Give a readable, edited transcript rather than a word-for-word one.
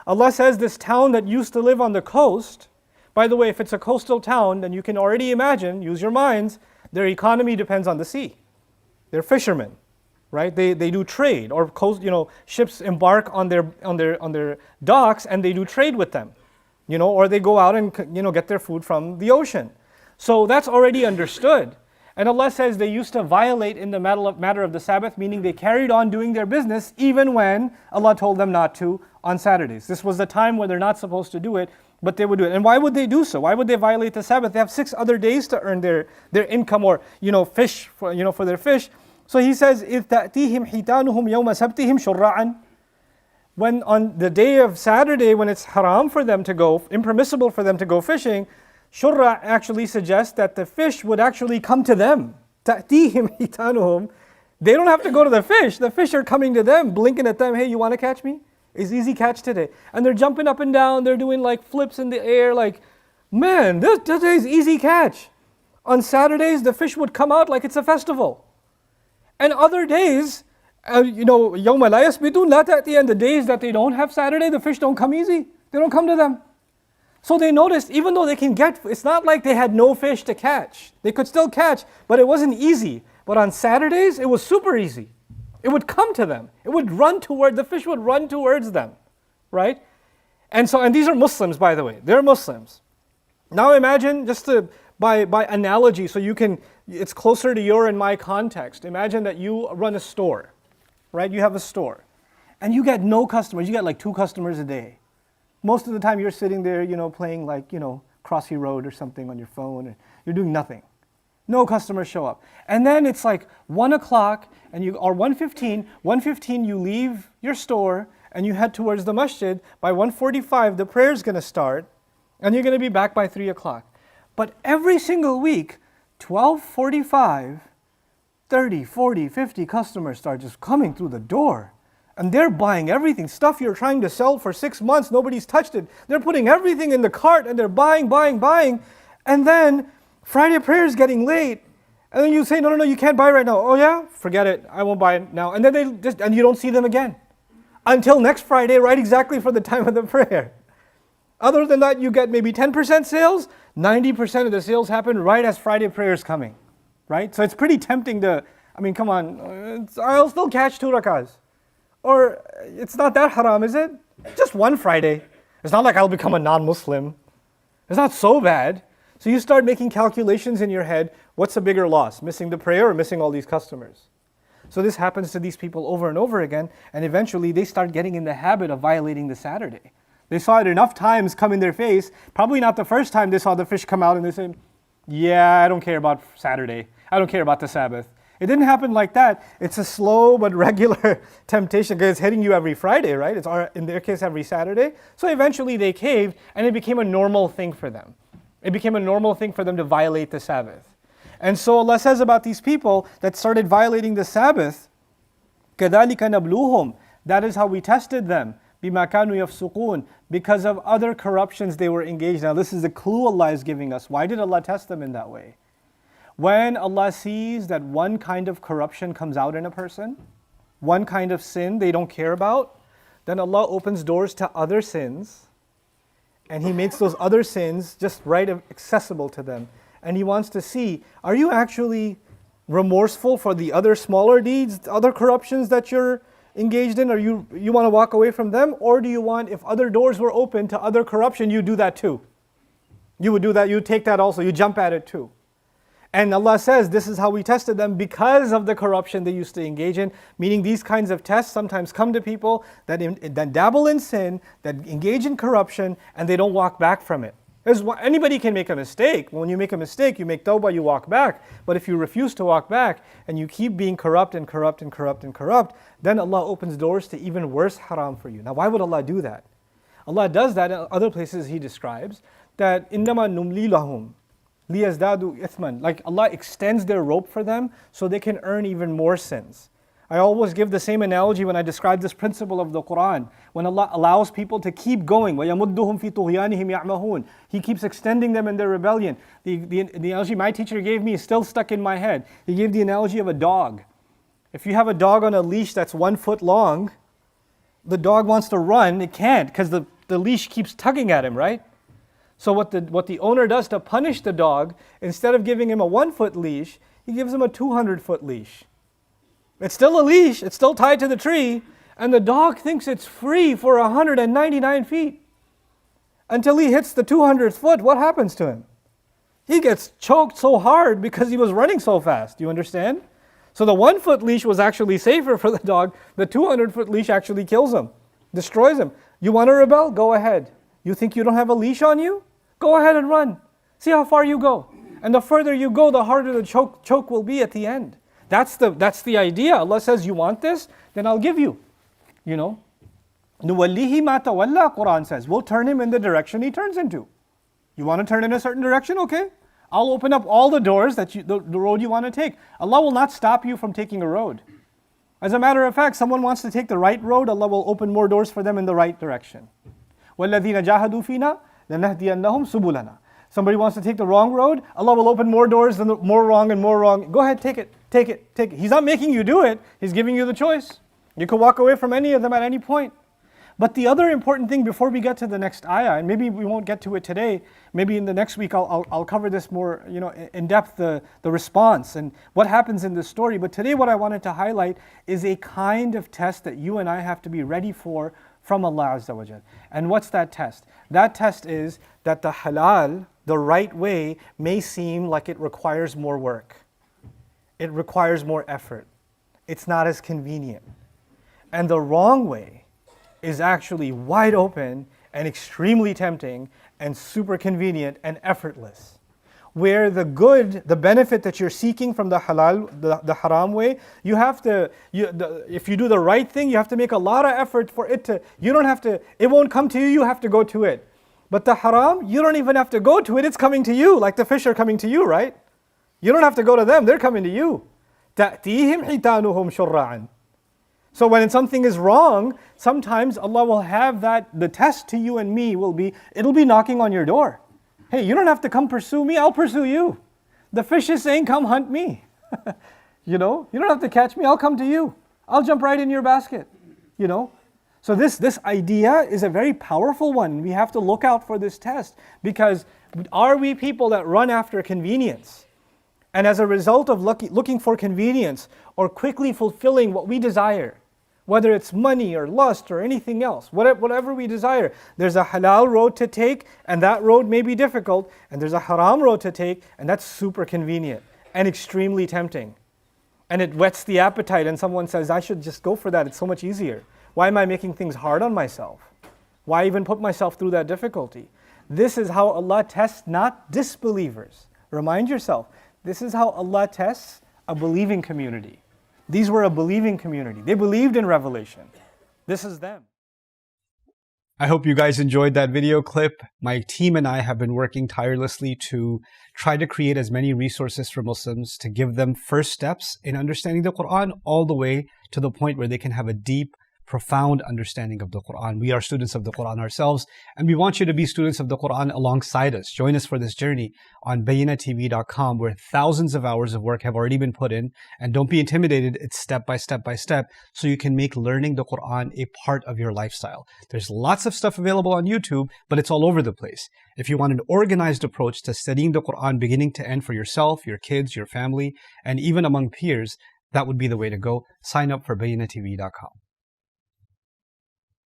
Allah says this town that used to live on the coast, by the way, if it's a coastal town, then you can already imagine, use your minds, their economy depends on the sea. They're fishermen, right? They do trade, or ships embark on their docks and they do trade with them, or they go out and get their food from the ocean. So that's already understood. And Allah says they used to violate in the matter of the Sabbath, meaning they carried on doing their business even when Allah told them not to on Saturdays. This was the time when they're not supposed to do it, but they would do it. And why would they do so? Why would they violate the Sabbath? They have 6 other days to earn their income, or fish for their fish. So he says, إِذْ تَأْتِيهِمْ حِيتَانُهُمْ يَوْمَ سَبْتِهِمْ شُرَّعًا. When on the day of Saturday, when it's haram for them to go, impermissible for them to go fishing, shurra actually suggests that the fish would actually come to them. تَأْتِيهِمْ حِيتَانُهُمْ. They don't have to go to the fish. The fish are coming to them, blinking at them. Hey, you want to catch me? It's easy catch today. And they're jumping up and down. They're doing like flips in the air. Like, man, this is easy catch. On Saturdays, the fish would come out like it's a festival. And other days, يَوْمَ لَا يَسْبِتُونَ لَا تَأْتِي, and the days that they don't have Saturday, the fish don't come easy. They don't come to them. So they noticed, even though they can get, it's not like they had no fish to catch. They could still catch, but it wasn't easy. But on Saturdays, it was super easy. It would come to them. It would the fish would run towards them, right? And these are Muslims, by the way. They're Muslims. Now imagine, by analogy, so it's closer to your and my context. Imagine that you run a store, right? You have a store, and you get no customers. You get like 2 customers a day. Most of the time you're sitting there, playing like, Crossy Road or something on your phone, and you're doing nothing. No customers show up. And then it's like 1 o'clock, or 1:15 you leave your store and you head towards the masjid. By 1:45 the prayer's going to start, and you're going to be back by 3 o'clock. But every single week, 12:45, 30, 40, 50 customers start just coming through the door. And they're buying everything, stuff you're trying to sell for 6 months, nobody's touched it. They're putting everything in the cart and they're buying. And then Friday prayer is getting late. And then you say, no, you can't buy right now. Oh yeah? Forget it, I won't buy it now. And then and you don't see them again. Until next Friday, right exactly for the time of the prayer. Other than that, you get maybe 10% sales. 90% of the sales happen right as Friday prayer is coming. Right? So it's pretty tempting come on, I'll still catch 2 rakahs. Or it's not that haram, is it? Just one Friday. It's not like I'll become a non-Muslim. It's not so bad. So you start making calculations in your head. What's a bigger loss? Missing the prayer or missing all these customers? So this happens to these people over and over again. And eventually they start getting in the habit of violating the Saturday. They saw it enough times come in their face. Probably not the first time they saw the fish come out and they said, yeah, I don't care about Saturday. I don't care about the Sabbath. It didn't happen like that. It's a slow but regular temptation because it's hitting you every Friday, right? It's in their case every Saturday. So eventually they caved and it became a normal thing for them. It became a normal thing for them to violate the Sabbath. And so Allah says about these people that started violating the Sabbath, كَذَلِكَ نَبْلُوهُمْ, that is how we tested them, بِمَا كَانُوا يَفْسُقُونَ, because of other corruptions they were engaged in. Now this is the clue Allah is giving us. Why did Allah test them in that way? When Allah sees that one kind of corruption comes out in a person, one kind of sin they don't care about, then Allah opens doors to other sins, and He makes those other sins just right accessible to them. And He wants to see, are you actually remorseful for the other smaller deeds, other corruptions that you're engaged in, or you want to walk away from them? Or do you want, if other doors were open to other corruption, you do that too? You would do that, you take that also, you jump at it too. And Allah says this is how we tested them because of the corruption they used to engage in. Meaning these kinds of tests sometimes come to people that dabble in sin, that engage in corruption, and they don't walk back from it. Anybody can make a mistake. When you make a mistake, you make tawbah, you walk back. But if you refuse to walk back and you keep being corrupt, then Allah opens doors to even worse haram for you. Now why would Allah do that? Allah does that in other places He describes that إِنَّمَا نُمْلِي لَهُمْ لِيَزْدَادُوا إِثْمًا. Like Allah extends their rope for them so they can earn even more sins. I always give the same analogy when I describe this principle of the Quran. When Allah allows people to keep going, وَيَمُدُّهُمْ فِي طُغْيَانِهِمْ يَعْمَهُونَ, He keeps extending them in their rebellion. The analogy my teacher gave me is still stuck in my head. He gave the analogy of a dog. If you have a dog on a leash that's 1 foot long, The dog wants to run, it can't because the leash keeps tugging at him, right? So what the owner does to punish the dog, instead of giving him a 1-foot leash, he gives him a 200-foot leash. It's still a leash, it's still tied to the tree, and the dog thinks it's free for 199 feet. Until he hits the 200th foot, what happens to him? He gets choked so hard because he was running so fast. Do you understand? So the 1-foot leash was actually safer for the dog. The 200-foot leash actually kills him, destroys him. You want to rebel? Go ahead. You think you don't have a leash on you? Go ahead and run. See how far you go. And the further you go, the harder the choke will be at the end. That's the idea. Allah says, you want this? Then I'll give you. You know? نُوَلِّهِ مَا تَوَلَّى, Quran says. We'll turn him in the direction he turns into. You want to turn in a certain direction? Okay. I'll open up all the doors that the road you want to take. Allah will not stop you from taking a road. As a matter of fact, someone wants to take the right road, Allah will open more doors for them in the right direction. وَالَّذِينَ جَاهَدُوا فِينَا لَنَهْدِيَنَّهُمْ سُبُلَنَا. Somebody wants to take the wrong road, Allah will open more doors and more wrong and more wrong. Go ahead, take it, take it, take it. He's not making you do it, He's giving you the choice. You can walk away from any of them at any point. But the other important thing before we get to the next ayah, and maybe we won't get to it today, maybe in the next week I'll cover this more, in depth, the response and what happens in this story. But today what I wanted to highlight is a kind of test that you and I have to be ready for from Allah Azza wa Jal. And what's that test? That test is that the halal, the right way, may seem like it requires more work. It requires more effort. It's not as convenient. And the wrong way is actually wide open and extremely tempting and super convenient and effortless. Where the good, the benefit that you're seeking from the halal, the haram way, you have to, if you do the right thing, you have to make a lot of effort for it to, you don't have to, it won't come to you, you have to go to it. But the haram, you don't even have to go to it, it's coming to you, like the fish are coming to you, right? You don't have to go to them, they're coming to you. تَأْتِيهِمْ حِتَانُهُمْ شُرَّعًا. So when something is wrong, sometimes Allah will have the test to you and me will be, it'll be knocking on your door. Hey, you don't have to come pursue me, I'll pursue you. The fish is saying, come hunt me. You don't have to catch me, I'll come to you. I'll jump right in your basket. So this idea is a very powerful one. We have to look out for this test, because are we people that run after convenience? And as a result of looking for convenience or quickly fulfilling what we desire, whether it's money or lust or anything else, whatever we desire, there's a halal road to take, and that road may be difficult, and there's a haram road to take, and that's super convenient and extremely tempting. And it whets the appetite, and someone says, I should just go for that, it's so much easier. Why am I making things hard on myself? Why even put myself through that difficulty? This is how Allah tests not disbelievers. Remind yourself, this is how Allah tests a believing community. These were a believing community. They believed in revelation. This is them. I hope you guys enjoyed that video clip. My team and I have been working tirelessly to try to create as many resources for Muslims to give them first steps in understanding the Quran, all the way to the point where they can have a deep, profound understanding of the Quran. We are students of the Quran ourselves, and we want you to be students of the Quran alongside us. Join us for this journey on BayyinaTV.com, where thousands of hours of work have already been put in. And don't be intimidated, it's step by step by step, so you can make learning the Quran a part of your lifestyle. There's lots of stuff available on YouTube, but it's all over the place. If you want an organized approach to studying the Quran beginning to end for yourself, your kids, your family, and even among peers, that would be the way to go. Sign up for BayyinaTV.com.